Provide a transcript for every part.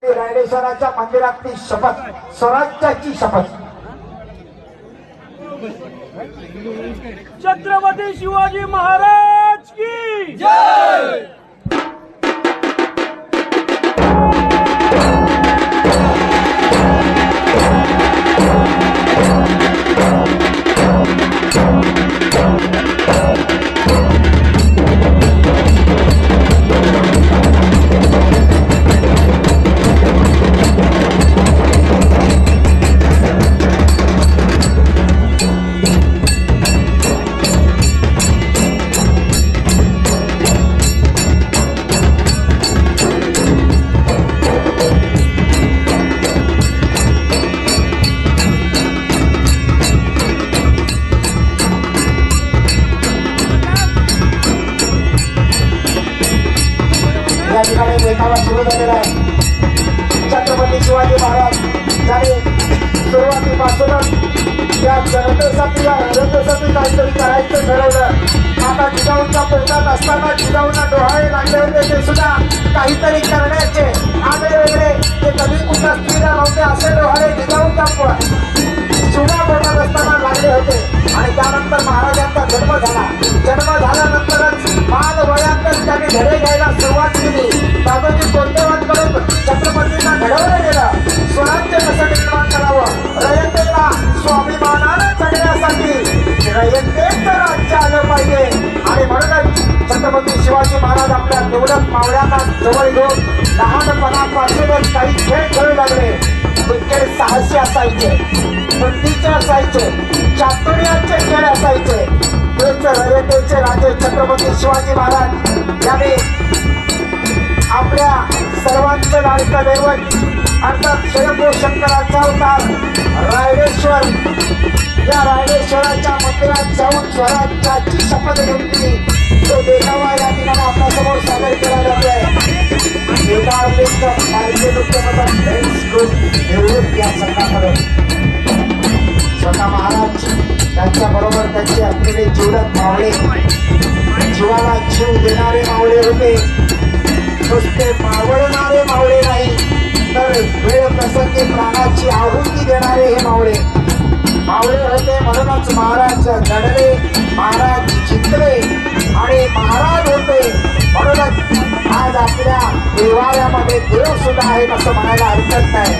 रायडेश्वराच्या मंदिरातली शपथ, स्वराज्याची शपथ. छत्रपती शिवाजी महाराज की जय. या ठिकाणी देखावा सुरू झालेला आहे. छत्रपती शिवाजी महाराज ज्याने सुरुवातीपासूनच या जनतेसाठी या रयतेसाठी काहीतरी करायचं ठरवलं. आता जिजाऊंच्या पोटात असताना जिजाऊंना डोहाळे लागले होते, ते सुद्धा काहीतरी करण्याचे आगळे वेगळे ते कधी कुठल्या स्त्रीला नव्हते असे डोहाळे जिजाऊंच्या शिवना पोटात असताना लागले होते. आणि त्यानंतर महाराजांचा जन्म झाला. जन्म झाल्यानंतरच बाल वयातच त्यांनी धडे घ्यायला सुरुवात केली. दादाजी कोंडेवांकडून छत्रपतींना घडवलं गेलं. स्वराज्य कसं निर्माण करावं, रयतेला स्वाभिमानानं जगण्यासाठी रयतेचं राज्य आलं पाहिजे. आणि म्हणूनच छत्रपती शिवाजी महाराज आपल्या निवडक मावळ्यांना जवळ घेऊन लहानपणापासूनच काही खेळ खेळू लागले. ते खेळ साहसी असायचे, बुद्धीचे असायचे, चातुर्याचे खेळ असायचे. तेच रयतेचे राजे छत्रपती शिवाजी महाराज यांनी आपल्या सर्वांचं लाडकं दैवत अर्थात स्वयंभू शंकराचा अवतार रायडेश्वर, या रायडेश्वराच्या मंदिरात जाऊन स्वराज्याची शपथ घेतली. तो देखावा या ठिकाणी आपल्यासमोर सादर केला जातोय. भारतीय मुख्यमंत्री फ्रेंड्स ग्रुप निवडून या संघाकडे स्वतः महाराज त्यांच्याबरोबर त्यांचे असलेले जीवलग मावळे, जीवाला जीव देणारे मावळे होते. नुसते मावळणारे मावळे नाही, तर वेळ प्रसंगी प्राणाची आहुती देणारे हे मावळे होते. म्हणूनच महाराज लढले, महाराज जिंकले आणि महाराज होते. म्हणूनच आज आपल्या देवाऱ्यामध्ये देव सुद्धा आहेत असं म्हणायला हरकत नाही.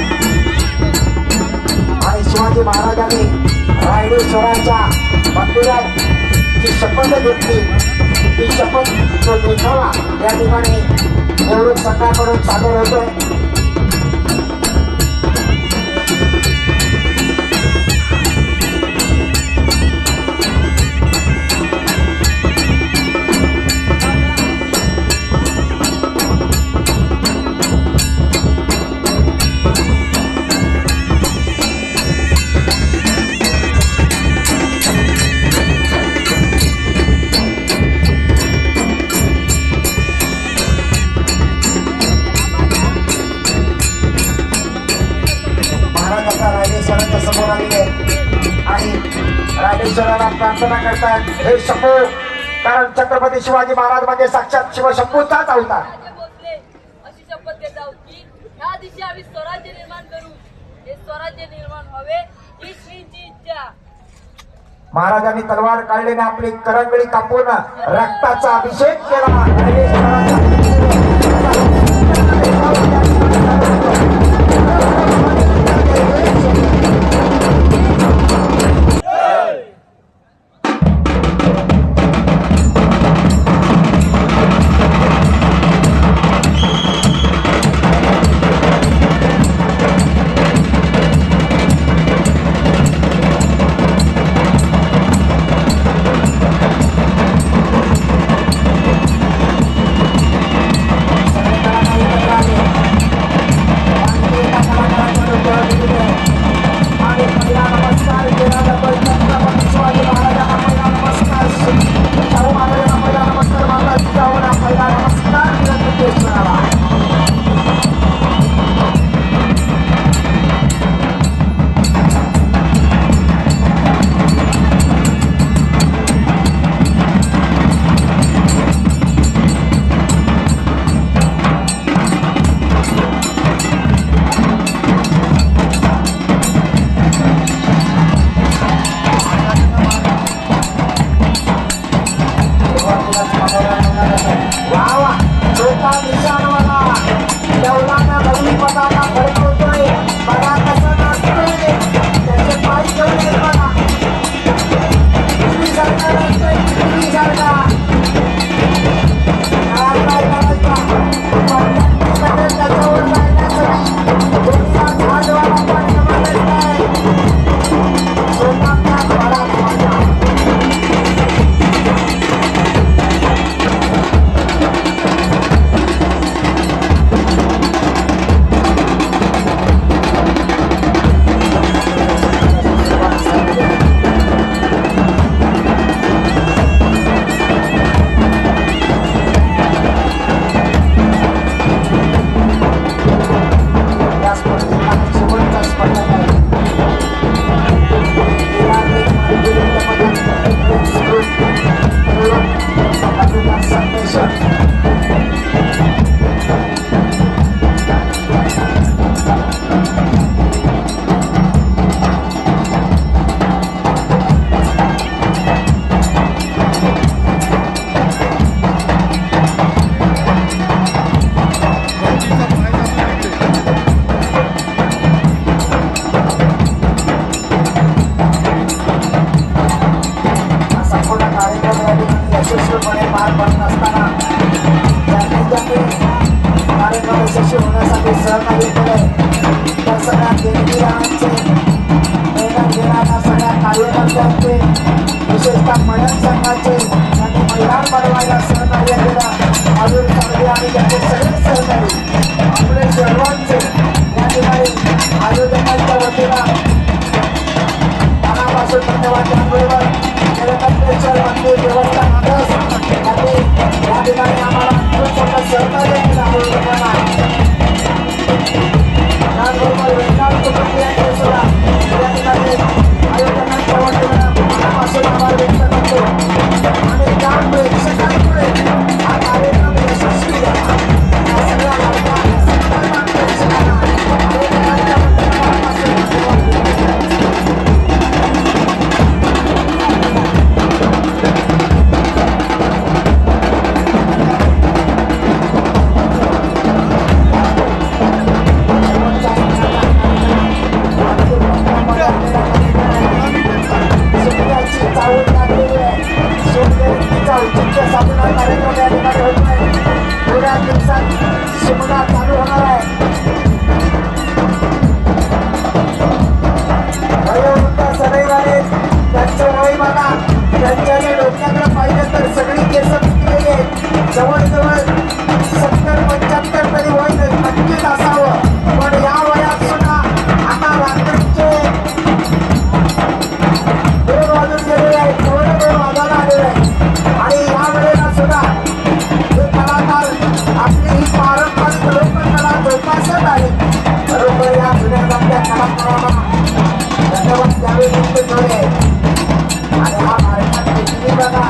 आणि शिवाजी महाराजांनी रायडेश्वराच्या मंदिरात जी शपथ घेतली, ती शपथ जो देखावा या ठिकाणी निवडणूक संघाकडून सादर होतोय. समोर आलेले आणि रायडेश्वराला प्रार्थना करतात, हे शंभू, कारण छत्रपती शिवाजी महाराज म्हणजे साक्षात शिवशंभूचाच अवतार. अशी शपथ घेत आहोत की ह्या दिवशी आम्ही स्वराज्य निर्माण करू. हे स्वराज्य निर्माण व्हावे ही श्रींची इच्छा. महाराजांनी तलवार काढलेने आपली करंगळी कापून रक्ताचा अभिषेक केला. त्या सगळ्या देणगीदारांचे प्रेरणा घेणाऱ्या सगळ्या कार्यकर्त्यांचे विशेषतः मयन संघाचे त्यांनी मैदान बनवायला सहकार्य केलं अजून साधे आणि त्यांचे सगळे सहकारी आपले सर्वांचे या ठिकाणी आयोजकांच्या वतीला मनापासून धन्यवाद त्याबरोबर निरंतर मंदिर देवस्थान आदर्श यांनी या ठिकाणी आम्हाला खूप मोठं सहकार्य केलं आयोजकांना त्याचबरोबर वेंगाळ कुटुंबियांचे सुद्धा या ठिकाणी आयोजकांच्या वतीला मनापासून आभार व्यक्त करतो आणि त्या प्रेक्षकांमुळे हा कार्यक्रम यशस्वी झाला या सगळ्या लाडक्या सर्वांना प्रेक्षकांना आयोजकांच्या वतीला मनापासून धन्यवाद चालू होणार आहे सदैवाने त्यांचं वय बघा त्यांच्याने डोक्याकडे पाहिजे तर सगळी केस पिकलेली आहेत जवळजवळ 70-75 तरी वय नक्कीच असावं पण या वयात सुद्धा आता रात्रीचे 2 वाजून गेलेले आहेत 2 वाजायला आलेले आहेत आणि या वेळेला सुद्धा हे कलाकार आपली ही पारंपरिक लोककला जोपासत आहे बरोबर या जुन्या जमत्या कलाकारांना धन्यवाद द्यावे लागते थोडे आणि हा भारतात किती बघा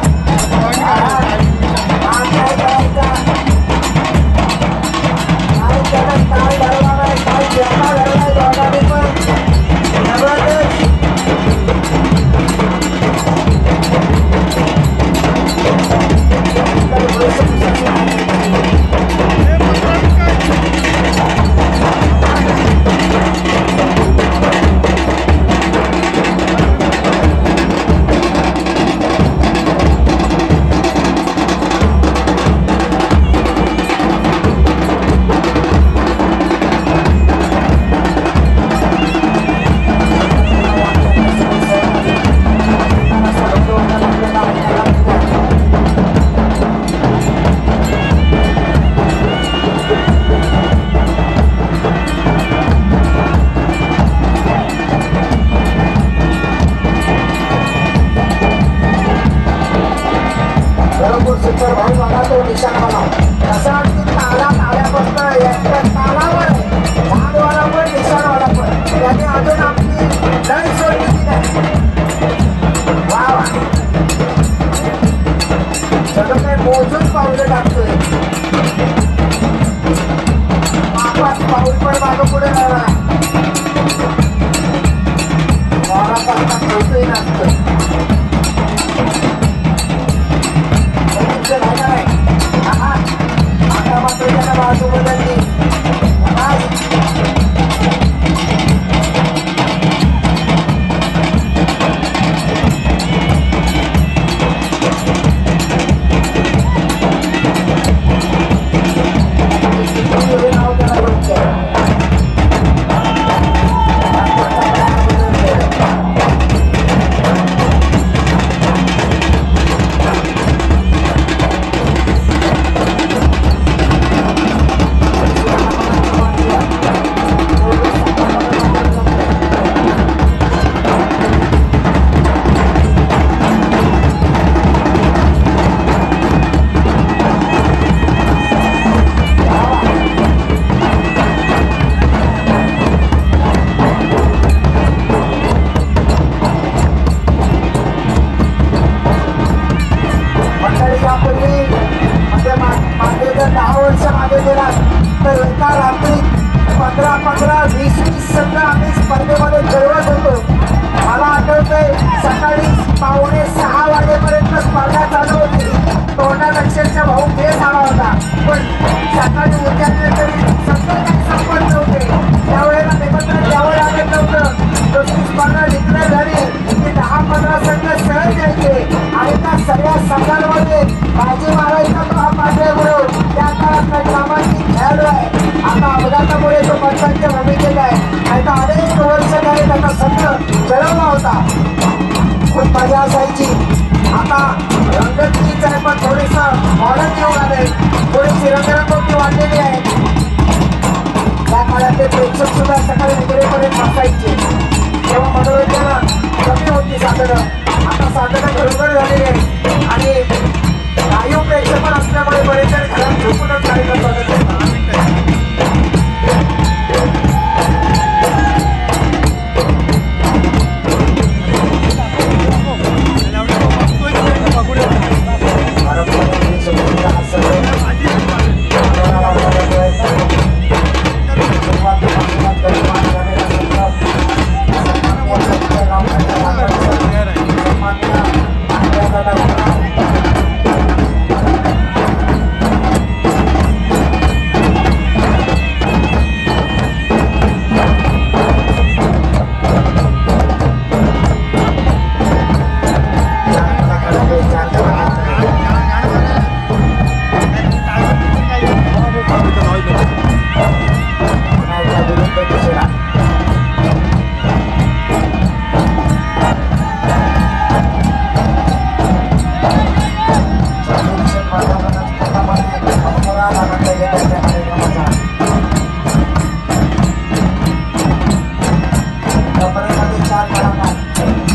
काय करायचा काय जगात काय घडणार आहे काय जन्मा घडलाय दोघांनी पण जबरदस्त सुंदर भाऊ बघा तो निशाण बघा कसं वाटतं ताल्यापासून एकट्या तालावर आहे झाडवाला पण निशाणवाला पण त्याने अजून आपली लढ सोडली नाही वा वा सगळं काही मोजून पावलं टाकतोय मापात पाऊल पण मागं पुढे राहणार वारापासून ठेवतोही नसतं आता मात्र त्याला बाजू बदलली नाव त्याला बघतोय तर एका रात्री 15-15, 20-20 संघ आम्ही स्पर्धेमध्ये खेळवत होतो मला आठवतंय सकाळी 5:45 वाजेपर्यंत स्पर्धा चालू होती तोंडात अक्षरशः भाऊ खेळ झाला होता पण सकाळी उद्याने तरी सगळे काही संपत नव्हते त्यावेळेला निमंत्रण द्यावं लागत नव्हतं दुसरी स्पर्धा डिक्लेअर झाली की 10-15 संघ सहज यायचे आणि त्या सगळ्या संघांमध्ये बाजी मारायचा तो हा पाठ्य गुरु त्या काळात ग्रामांची खेळाडू आहे आता अपघातामुळे तो पंचांच्या होता. खूप मजा असायची. आता रंगतीच आहे पण थोडीस मॉडर्न योग आलंय. थोडीशी रंगरंगोटी वाढलेली आहे. त्या काळातले प्रेक्षक सुद्धा सकाळी वगैरेपर्यंत बसायचे. तेव्हा मनोरंजन कमी होती साधनं. आता साधनं घरोघर झालेली आहे आणि लाईव्ह प्रेक्षेपण असल्यामुळे बरेच जण घरात झोपूनच कार्यक्रम बघत असतात.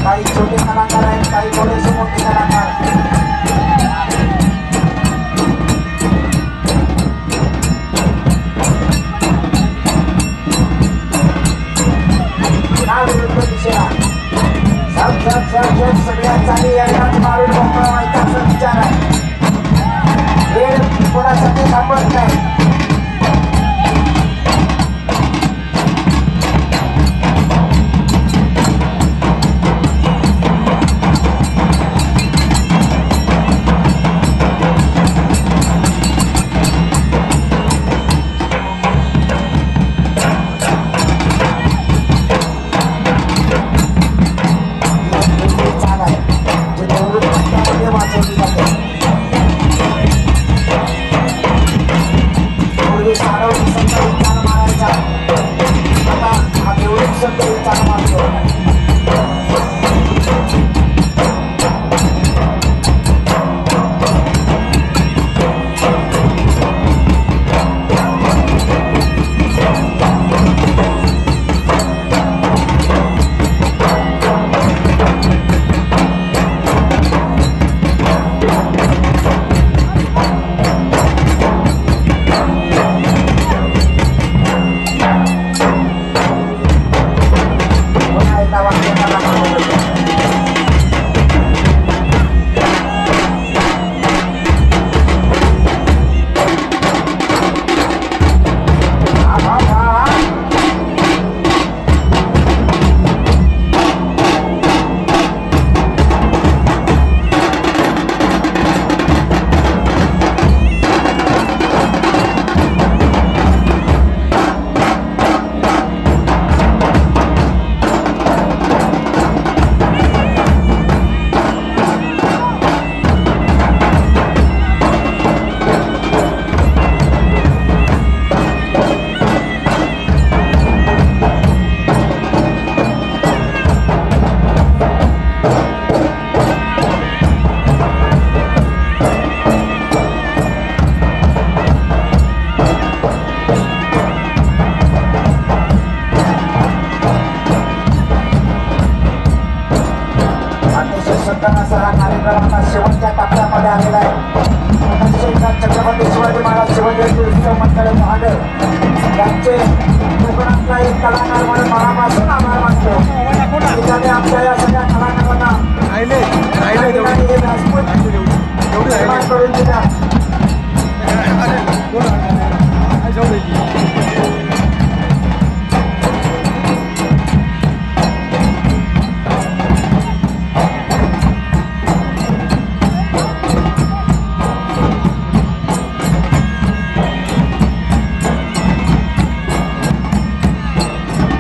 काही छोटे कलाकार आहेत, काही थोडेसे मोठे कलाकार. विरुद्ध दिशेला सगळ्यात चाली एकदाच मारून मोकळा व्हायचा असा विचार आहे. वेळ कोणासाठी थांबत नाही. शेवटच्या टप्प्यामध्ये आलेला आहे. छत्रपती शिवाजी महाराज शिवजयंती उत्सव मंडळ महानगर यांचे कोकणातला एक कलाकार म्हणून मनापासून आभार मानतो. त्याने आमच्या या सगळ्या कलाकारांना हे व्यासपीठ निर्माण करून दिल्या.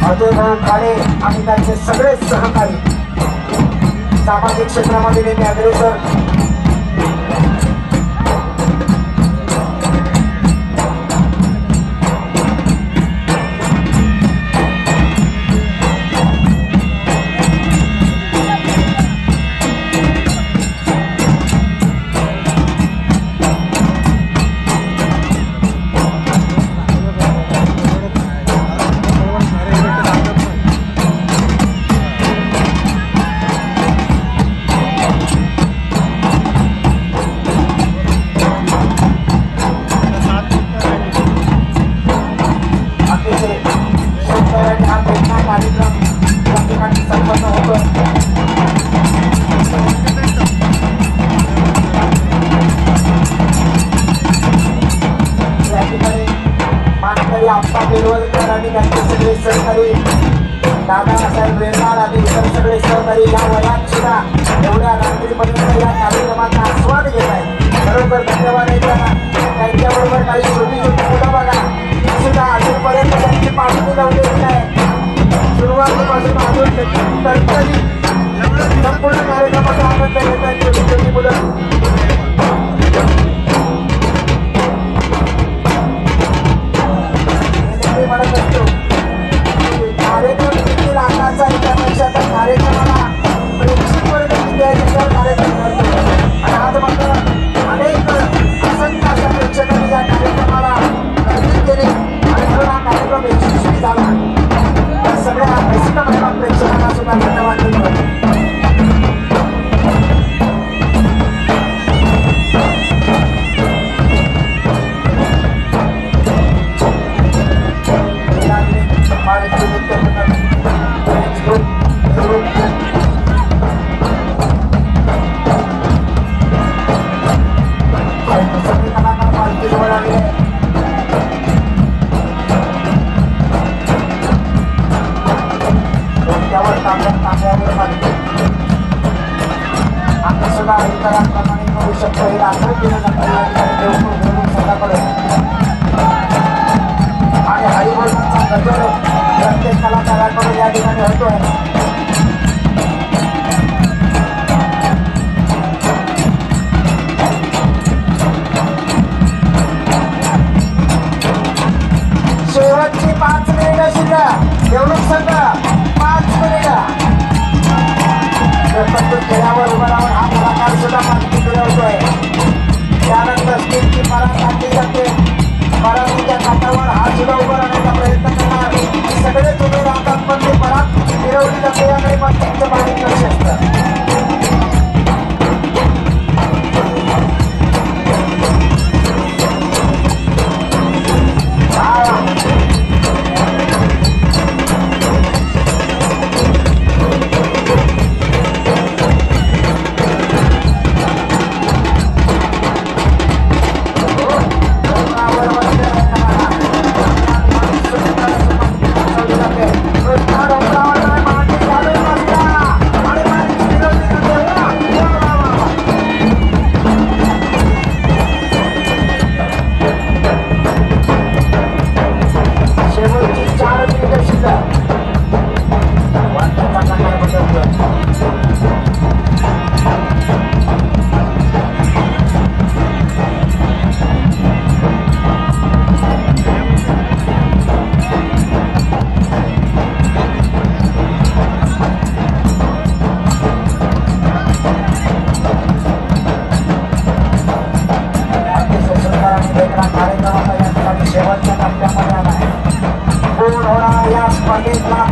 अजय भाऊ खाडे आणि त्यांचे सगळे सहकारी सामाजिक क्षेत्रामध्ये नेहमी अग्रेसर. कार्यक्रम या ठिकाणी संपन्न होतो. या ठिकाणी मानकरी आप्पा बेलवलकर आणि त्यांचे सगळे सहकारी दादासाहेब रेंगाळ आणि इतर सगळे सहकारी या वयात सुद्धा एवढ्या रात्रीपर्यंत या कार्यक्रमाचा आस्वाद घेत आहेत. खरोखर धन्यवाद आहे त्यांना. त्यांच्याबरोबर काही छोटी छोटी मुलं बघा ती सुद्धा अजूनपर्यंत त्यांची पाठणी लावलेली नाही. सुरुवातीपासून अजून तरी संपूर्ण कार्यक्रमाचा आनंद घेत आहेत छोटी छोटी मुलं. मी म्हणत असतो कार्यक्रम किती लाखाचा आहे त्यापेक्षा त्या कार्यक्रमाला प्रेक्षक वर्ग किती आहे त्याच्यावर कार्यक्रम करतो. आणि आज मात्र अनेक असंख्य अशा प्रेक्षकांनी या कार्यक्रमाला गर्दी केली आणि म्हणून हा कार्यक्रम यशस्वी झाला. त्या सगळ्या प्रसिद्ध महिला प्रेक्षकांना सुद्धा धन्यवाद देतो. आम्ही सुद्धा इतरांप्रमाणे करू शकतो हे दाखवून दिलं आणि हरिभजनाचा गजर प्रत्येक कलाकाराकडून या ठिकाणी होतोय. शेवटची 5 मिनिटं शिल्लक एवढं सगळं 5 मिनिटं खेळावर उभं राहून हा कलाकार सुद्धा माहिती मिळवतोय. त्यानंतर स्टेजची परात टाकली जाते. परातीच्या काठावर हा सुद्धा उभं राहण्याचा प्रयत्न करणार. सगळेच उभे राहतात पण ते परात मिळवली जाते याकडे पण त्यांचं बारीक लक्ष असतं.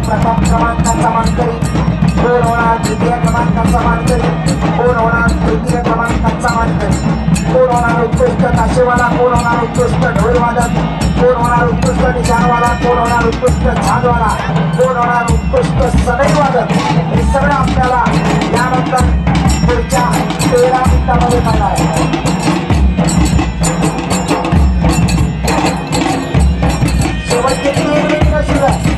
प्रथम क्रमांकाचा मानकरी, कोण होणार द्वितीय क्रमांकाचा मानकरी, कोण होणार तृतीय क्रमांकाचा मानकरी, कोण होणार उत्कृष्ट ताशेवाला, कोण होणार उत्कृष्ट ढोलवादक, कोण होणार उत्कृष्ट निशाणवाला, कोण होणार उत्कृष्ट झाडवाला, कोण होणार उत्कृष्ट सनईवादक. हे सगळं आपल्याला यानंतर पुढच्या 13 मिनिटांमध्ये पाहणार आहे. शेवटचे 3 मिनिटं शिल्लक.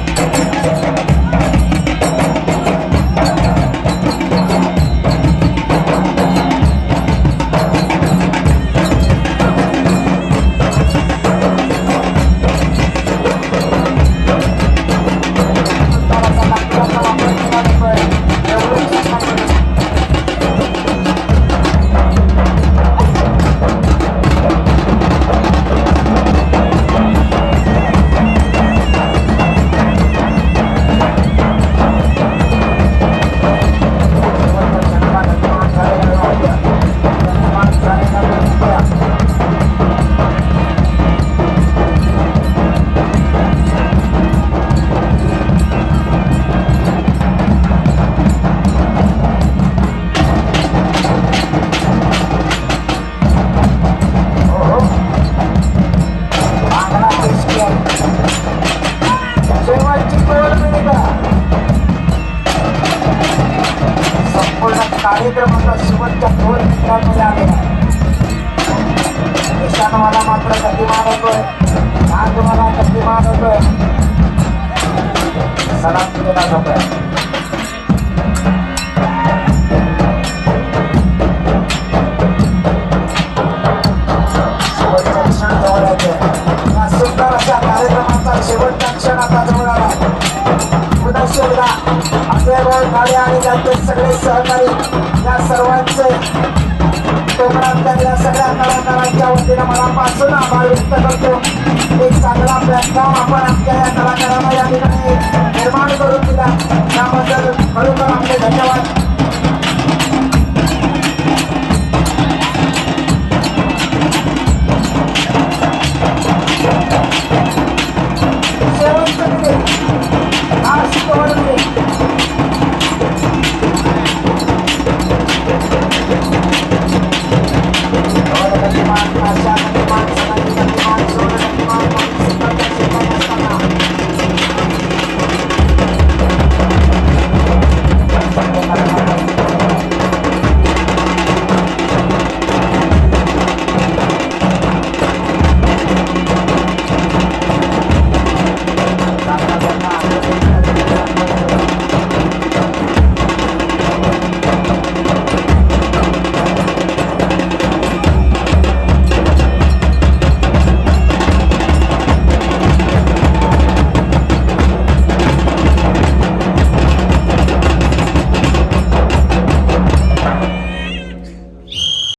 कार्यक्रमाचा शेवटच्या 2 मिनिटांमध्ये आलेला आहे. देशानं मला मात्र गतिमान होतोय, आज मला गतिमान होतोय, सलाम केला जातोय. शेवटचा क्षण जवळ येतोय. या सुंदर अशा कार्यक्रमाचा शेवटचा क्षण आता जवळ आला. पुन्हा एकदा अजय रोड गाडे आणि त्यांचे सगळे सहकारी या सर्वांचे कोकणातल्या या सगळ्या कलाकारांच्या वतीनं मनापासून आभार व्यक्त करतो. एक चांगला प्लॅटफॉर्म आपण आमच्या या कलाकारांना या ठिकाणी निर्माण करून दिला, त्याबद्दल खरोखर आपले धन्यवाद.